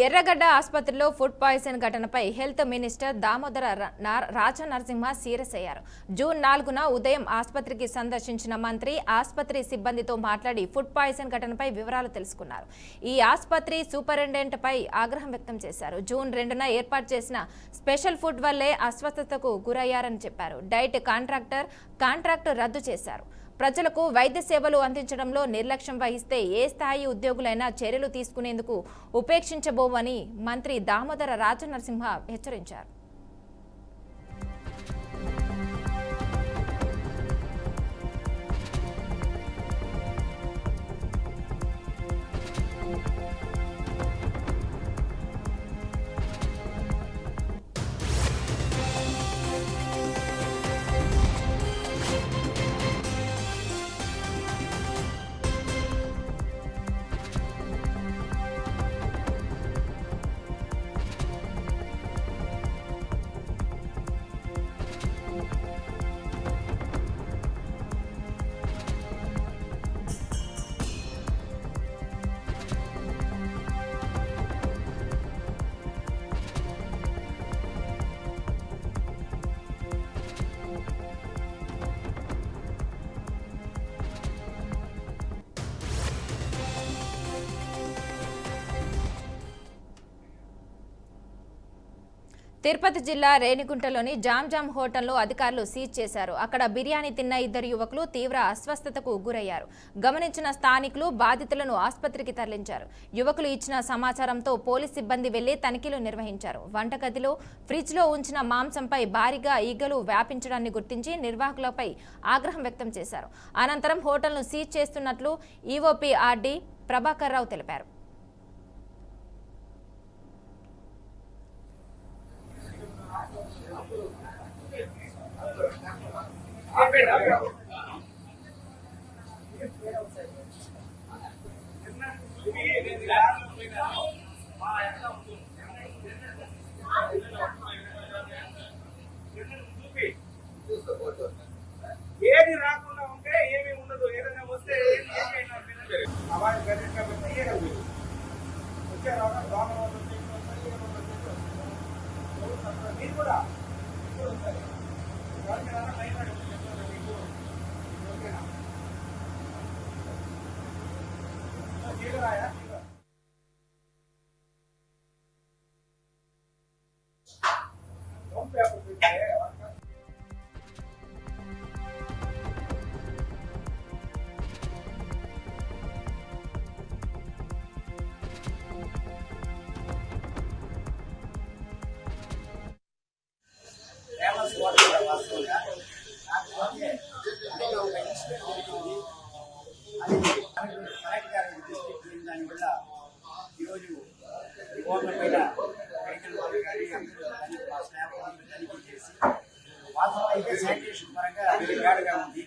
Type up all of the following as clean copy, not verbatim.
ఎర్రగడ్డ ఆసుపత్రిలో food poison ఘటనపై health minister Damodara Rajanarasimha serious అయ్యారు. జూన్ 4న ఉదయం ఆసుపత్రికి సందర్శించిన మంత్రి ఆసుపత్రి సిబ్బందితో మాట్లాడి ఫుడ్ పాయిజన్ ఘటనపై వివరాలు తెలుసుకున్నారు. ఈ ఆసుపత్రి సూపరింటెండెంట్ పై ఆగ్రహం వ్యక్తం చేశారు. జూన్ 2న ఏర్పాటు చేసిన స్పెషల్ ఫుడ్ వల్లే అస్వస్థతకు గురయ్యారని చెప్పారు. డైట్ కాంట్రాక్ట్ రద్దు చేశారు. ప్రజలకు వైద్య సేవలు అందించడంలో నిర్లక్ష్యం వహిస్తే ఏ స్థాయి ఉద్యోగులైనా చర్యలు తీసుకునేందుకు ఉపేక్షించబోమని మంత్రి దామోదర రాజనరసింహ హెచ్చరించారు. తిరుపతి జిల్లా రేణిగుంటలోని జామ్ హోటల్లో అధికారులు సీజ్ చేశారు. అక్కడ బిర్యానీ తిన్న ఇద్దరు యువకులు తీవ్ర అస్వస్థతకు గురయ్యారు. గమనించిన స్థానికులు బాధితులను ఆసుపత్రికి తరలించారు. యువకులు ఇచ్చిన సమాచారంతో పోలీస్ సిబ్బంది వెళ్లి తనిఖీలు నిర్వహించారు. వంటగదిలో ఫ్రిడ్జ్లో ఉంచిన మాంసంపై భారీగా ఈగలు వ్యాపించడాన్ని గుర్తించి నిర్వాహకులపై ఆగ్రహం వ్యక్తం చేశారు. అనంతరం హోటల్ను సీజ్ చేస్తున్నట్లు ఈవోపీ ఆర్డీ ప్రభాకర్ రావు తెలిపారు. ఏది రాకుండా ఉంటే ఏమీ ఉండదు. ఏదైనా వస్తే మీరు కూడా దానివల్ల ఈరోజు ఓట్లపైన మెడికల్ వాళ్ళు కానీ స్టాఫ్ తనిఖీ చేసి వాస్తవం అయితే శానిటేషన్ పరంగా బ్యాడ్గా ఉంది.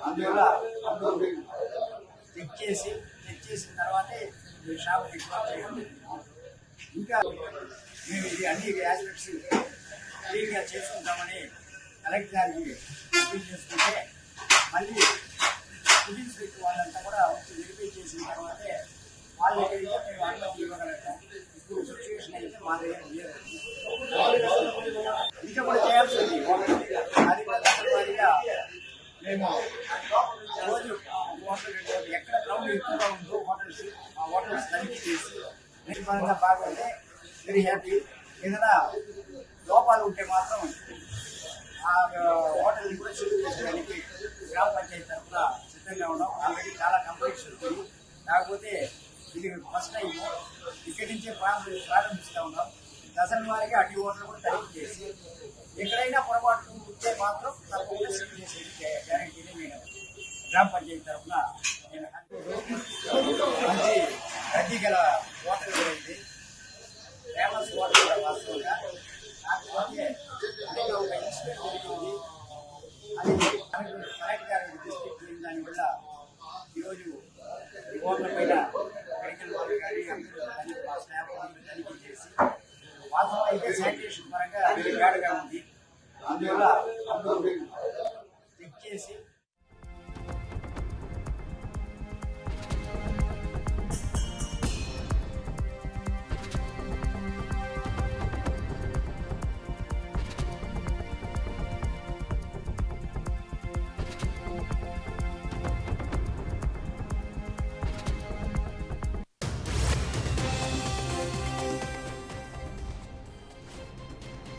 అందువల్ల అందరూ చెక్ చేసిన తర్వాతే షాప్ డిస్పాచ్ చేయాలి. ఇంకా మేము ఇది అన్ని ఆస్పెక్ట్స్ క్లీన్గా చేసుకుంటామని కలెక్టర్ గారికి అప్పీల్ చేసుకుంటే మళ్ళీ ఫుడ్ ఇన్స్పెక్టర్ వాళ్ళంతా కూడా వచ్చి వెరిఫై చేసిన తర్వాతే వాళ్ళు ఎక్కడైతే మేము అనుమతి ఇవ్వగలుగుతాం. ఇప్పుడు సిచ్యువేషన్ అయితే మా దగ్గర లేదు. ఇంకా కూడా చేయాల్సి ఉంది. అది కూడా తప్పనిసరిగా మేము రోజు హోటల్ ఎక్కడ క్రౌడ్ ఎక్కువగా ఉందో ఆ హోటల్స్ తనిఖీ చేసి నిర్మాణంగా బాగుంటే వెరీ హ్యాపీ. ఏదైనా లోపాలు ఉంటే మాత్రం ఆ హోటల్ని కూడా షెడ్యూల్ చేసుకోవడానికి గ్రామ పంచాయతీ తరఫున సిద్ధంగా ఉన్నాం. ఆల్రెడీ చాలా కంప్లైంట్స్ ఉంటుంది. కాకపోతే ఇది ఫస్ట్ టైం ఇక్కడి నుంచే ప్రారంభిస్తూ ఉన్నాం. దశల వారికి అన్ని ఓట్లు కూడా తనిఖీ చేసి ఎక్కడైనా పొరపాటు ఉంటే మాత్రం తప్పకుండా షెడ్యూల్ చేసే గ్యారంటీని నేను గ్రామ పంచాయతీ తరఫున నేను మంచి రద్దీ గల హోటల్ గురించి ఫేమస్ హోటల్ కూడా వాస్తవంగా. కాకపోతే ఒక ఇన్సిడెంట్ జరిగింది. అది కలెక్టర్ గారి డిస్ట్రిక్ట్ జరిగిన దానివల్ల ఈరోజు ఓట్లపైన మెడికల్ వాళ్ళు కానీ స్టాఫ్ తనిఖీ చేసి వాస్తవం అయితే శానిటేషన్ పరంగా బ్యాడ్గా ఉంది. అందువల్ల అందరూ చెక్ చేసి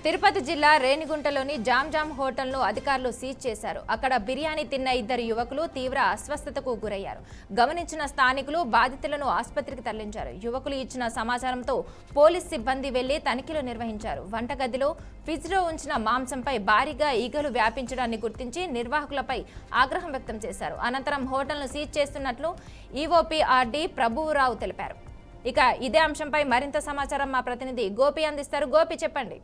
తిరుపతి జిల్లా రేణిగుంటలోని జామ్ హోటల్ను అధికారులు సీజ్ చేశారు. అక్కడ బిర్యానీ తిన్న 2 యువకులు తీవ్ర అస్వస్థతకు గురయ్యారు. గమనించిన స్థానికులు బాధితులను ఆసుపత్రికి తరలించారు. యువకులు ఇచ్చిన సమాచారంతో పోలీస్ సిబ్బంది వెళ్లి తనిఖీలు నిర్వహించారు. వంటగదిలో ఫ్రిడ్జ్లో ఉంచిన మాంసంపై భారీగా ఈగలు వ్యాపించడాన్ని గుర్తించి నిర్వాహకులపై ఆగ్రహం వ్యక్తం చేశారు. అనంతరం హోటల్ను సీజ్ చేస్తున్నట్లు ఈఓపీఆర్డీ ప్రభురావు తెలిపారు. ఇక ఇదే అంశంపై మరింత సమాచారం మా ప్రతినిధి గోపి అందిస్తారు. గోపి, చెప్పండి.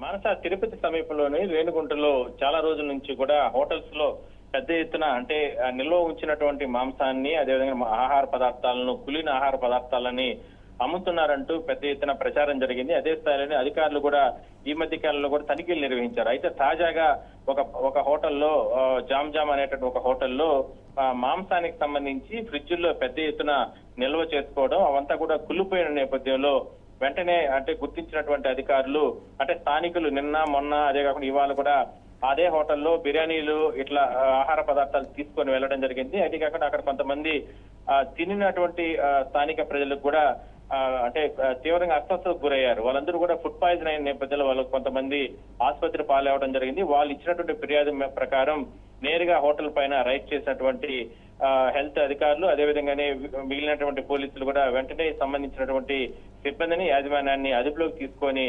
మానస, తిరుపతి సమీపంలోని రేణిగుంటలో చాలా రోజుల నుంచి కూడా హోటల్స్ లో పెద్ద ఎత్తున అంటే నిల్వ ఉంచినటువంటి మాంసాన్ని, అదేవిధంగా ఆహార పదార్థాలను, కులిన ఆహార పదార్థాలని అమ్ముతున్నారంటూ పెద్ద ఎత్తున ప్రచారం జరిగింది. అదే స్థాయిలోనే అధికారులు కూడా ఈ మధ్య కాలంలో కూడా తనిఖీలు నిర్వహించారు. అయితే తాజాగా ఒక హోటల్లో జామ్ అనేటువంటి ఒక హోటల్లో మాంసానికి సంబంధించి ఫ్రిడ్జ్ల్లో పెద్ద ఎత్తున నిల్వ చేసుకోవడం, అవంతా కూడా కుళ్ళిపోయిన నేపథ్యంలో వెంటనే అంటే గుర్తించినటువంటి అధికారులు అంటే స్థానికులు నిన్న మొన్న అదే కాకుండా ఇవాళ కూడా అదే హోటల్లో బిర్యానీలు ఇట్లా ఆహార పదార్థాలు తీసుకొని వెళ్ళడం జరిగింది. అది కాకుండా అక్కడ కొంతమంది తినినటువంటి స్థానిక ప్రజలకు కూడా అంటే తీవ్రంగా అస్వస్థతకు గురయ్యారు. వాళ్ళందరూ కూడా ఫుడ్ పాయిజన్ అయిన నేపథ్యంలో వాళ్ళు కొంతమంది ఆసుపత్రి పాలవడం జరిగింది. వాళ్ళు ఇచ్చినటువంటి ఫిర్యాదు ప్రకారం నేరుగా హోటల్ పైన రైడ్ చేసినటువంటి హెల్త్ అధికారులు, అదేవిధంగానే మిగిలినటువంటి పోలీసులు కూడా వెంటనే సంబంధించినటువంటి సిబ్బందిని, యాజమాన్యాన్ని అదుపులోకి తీసుకొని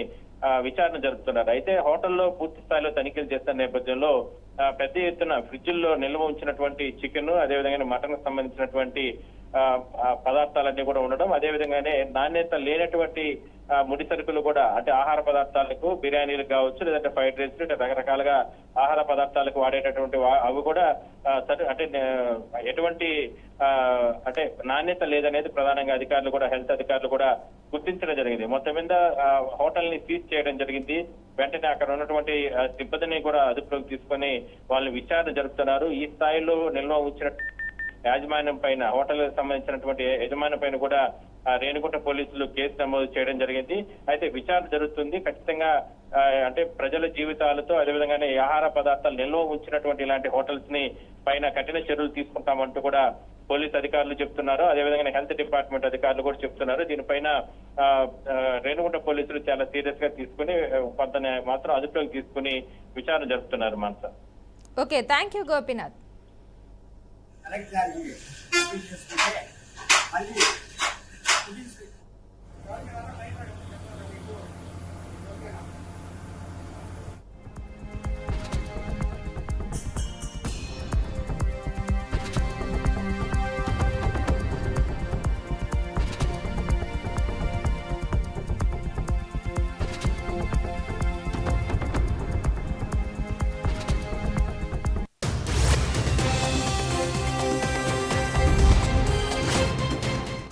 విచారణ జరుపుతున్నారు. అయితే హోటల్లో పూర్తి స్థాయిలో తనిఖీలు చేస్తున్న నేపథ్యంలో పెద్ద ఎత్తున ఫ్రిడ్జ్ల్లో నిల్వ ఉంచినటువంటి చికెన్, అదేవిధంగా మటన్ సంబంధించినటువంటి పదార్థాలన్నీ కూడా ఉండడం, అదేవిధంగానే నాణ్యత లేనటువంటి ముడి సరుకులు కూడా అంటే ఆహార పదార్థాలకు, బిర్యానీలకు కావచ్చు, లేదంటే ఫ్రైడ్ రైస్, రకరకాలుగా ఆహార పదార్థాలకు వాడేటటువంటి అవి కూడా అంటే ఎటువంటి అంటే నాణ్యత లేదనేది ప్రధానంగా అధికారులు కూడా, హెల్త్ అధికారులు కూడా గుర్తించడం జరిగింది. మొత్తం మీద హోటల్ ని సీజ్ చేయడం జరిగింది. వెంటనే అక్కడ ఉన్నటువంటి సిబ్బందిని కూడా అదుపులోకి తీసుకొని వాళ్ళని విచారణ జరుపుతున్నారు. ఈ స్థాయిలో నిల్వ ఉంచిన యాజమాన్యం పైన, హోటల్ సంబంధించినటువంటి యజమాని పైన కూడా రేణిగుంట పోలీసులు కేసు నమోదు చేయడం జరిగింది. అయితే విచారణ జరుగుతుంది. ఖచ్చితంగా అంటే ప్రజల జీవితాలతో, అదేవిధంగానే ఆహార పదార్థాలు నిల్వ ఉంచినటువంటి ఇలాంటి హోటల్స్ ని పైన కఠిన చర్యలు తీసుకుంటామంటూ కూడా పోలీసు అధికారులు చెప్తున్నారు. అదేవిధంగా హెల్త్ డిపార్ట్మెంట్ అధికారులు కూడా చెప్తున్నారు. దీనిపైన రేణిగుంట పోలీసులు చాలా సీరియస్ గా తీసుకుని కొంత మాత్రం అదుపులోకి తీసుకుని విచారణ జరుపుతున్నారు. మనస. Okay, thank you Gopinath. Collector గారికి